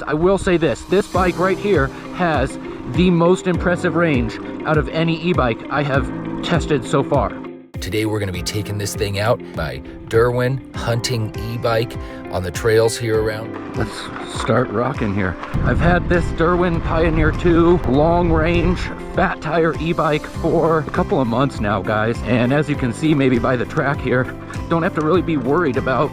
I will say this bike right here has the most impressive range out of any e-bike I have tested so far. Today we're going to be taking this thing out, my Dirwin hunting e-bike on the trails here around. Let's start rocking here. I've had this Dirwin Pioneer 2 long range fat tire e-bike for a couple of months now, guys. And as you can see maybe by the track here, don't have to really be worried about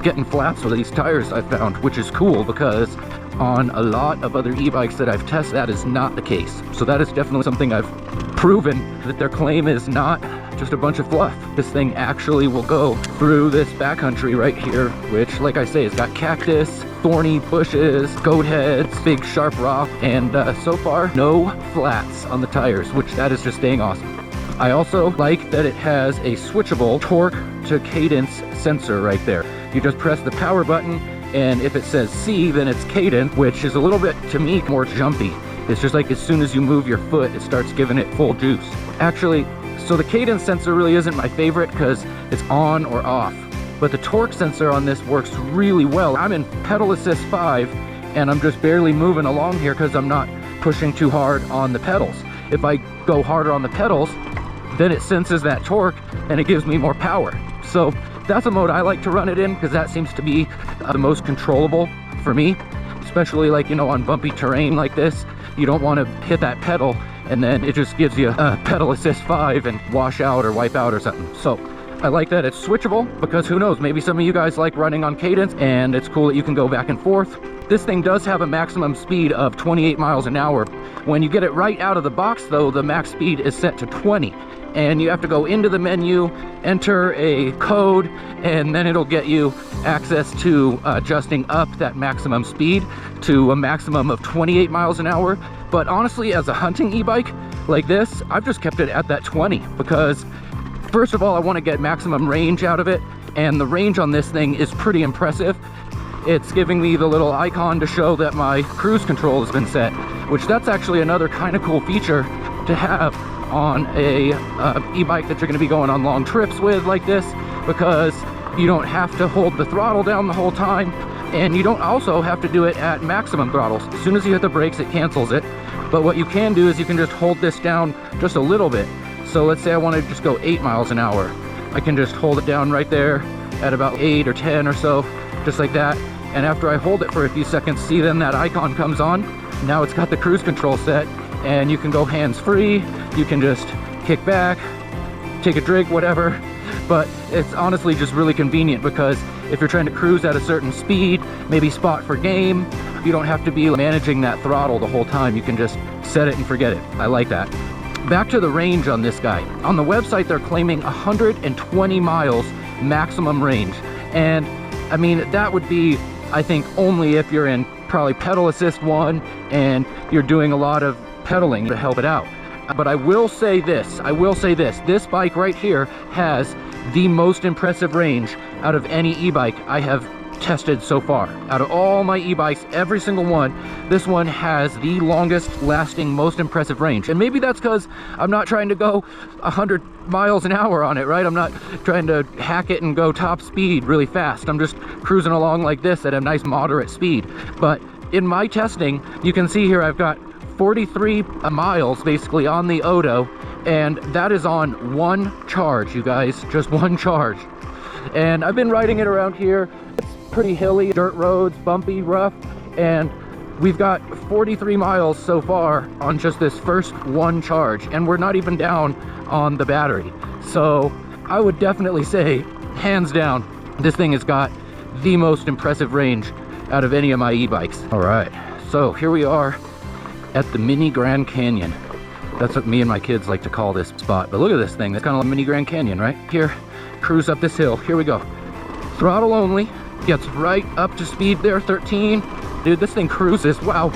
getting flats with these tires I found, which is cool because on a lot of other e-bikes that I've tested, that is not the case. So that is definitely something I've proven, that their claim is not just a bunch of fluff. This thing actually will go through this backcountry right here, which, like I say, has got cactus, thorny bushes, goat heads, big sharp rock, and so far no flats on the tires, which that is just staying awesome. I also like that it has a switchable torque to cadence sensor right there. You just press the power button, and if it says C, then it's cadence, which is a little bit, to me, more jumpy. It's just like as soon as you move your foot, it starts giving it full juice. Actually, so the cadence sensor really isn't my favorite because it's on or off, but the torque sensor on this works really well. I'm in pedal assist 5, and I'm just barely moving along here because I'm not pushing too hard on the pedals. If I go harder on the pedals, then it senses that torque and it gives me more power. So that's a mode I like to run it in because that seems to be the most controllable for me, especially like, you know, on bumpy terrain like this. You don't want to hit that pedal and then it just gives you a pedal assist 5 and wash out or wipe out or something. So I like that it's switchable because who knows, maybe some of you guys like running on cadence, and it's cool that you can go back and forth. This thing does have a maximum speed of 28 miles an hour. When you get it right out of the box though, the max speed is set to 20. And you have to go into the menu, enter a code, and then it'll get you access to adjusting up that maximum speed to a maximum of 28 miles an hour. But honestly, as a hunting e-bike like this, I've just kept it at that 20 because first of all, I want to get maximum range out of it, and the range on this thing is pretty impressive. It's giving me the little icon to show that my cruise control has been set, which that's actually another kind of cool feature to have on a e-bike that you're going to be going on long trips with like this, because you don't have to hold the throttle down the whole time, and you don't also have to do it at maximum throttles. As soon as you hit the brakes, it cancels it. But what you can do is you can just hold this down just a little bit. So let's say I want to just go 8 miles an hour. I can just hold it down right there at about 8 or 10 or so, just like that. And after I hold it for a few seconds, see, then that icon comes on. Now it's got the cruise control set, and you can go hands-free. You can just kick back, take a drink, whatever. But it's honestly just really convenient because if you're trying to cruise at a certain speed, maybe spot for game, you don't have to be managing that throttle the whole time. You can just set it and forget it. I like that. Back to the range on this guy. On the website, they're claiming 120 miles maximum range. And I mean, that would be, I think, only if you're in probably pedal assist 1 and you're doing a lot of pedaling to help it out. But I will say this, this bike right here has the most impressive range out of any e-bike I have tested so far. Out of all my e-bikes, every single one, this one has the longest lasting, most impressive range. And maybe that's because I'm not trying to go 100 miles an hour on it, right? I'm not trying to hack it and go top speed really fast. I'm just cruising along like this at a nice moderate speed. But in my testing, you can see here I've got 43 miles basically on the Odo, and that is on one charge, you guys, just one charge. And I've been riding it around here. It's pretty hilly, dirt roads, bumpy, rough, and we've got 43 miles so far on just this first one charge, and we're not even down on the battery. So I would definitely say, hands down, this thing has got the most impressive range out of any of my e-bikes. All right, so here we are at the mini Grand Canyon. That's what me and my kids like to call this spot. But look at this thing, it's kind of like mini Grand Canyon, right? Here, cruise up this hill, here we go. Throttle only, gets right up to speed there, 13. Dude, this thing cruises, wow.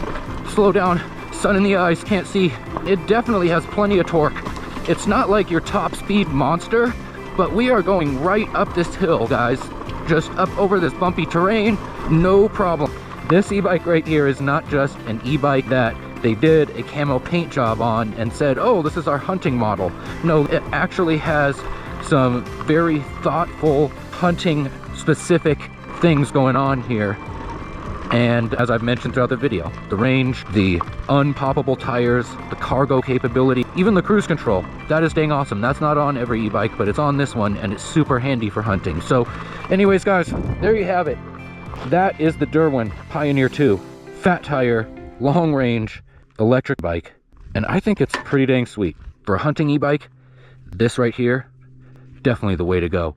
Slow down, sun in the eyes, can't see. It definitely has plenty of torque. It's not like your top speed monster, but we are going right up this hill, guys. Just up over this bumpy terrain, no problem. This e-bike right here is not just an e-bike that they did a camo paint job on and said, oh, this is our hunting model. No, it actually has some very thoughtful hunting specific things going on here. And as I've mentioned throughout the video, the range, the unpoppable tires, the cargo capability, even the cruise control, that is dang awesome. That's not on every e-bike, but it's on this one, and it's super handy for hunting. So anyways, guys, there you have it. That is the Dirwin Pioneer 2 fat tire, long range, electric bike. And I think it's pretty dang sweet. For a hunting e-bike, this right here, definitely the way to go.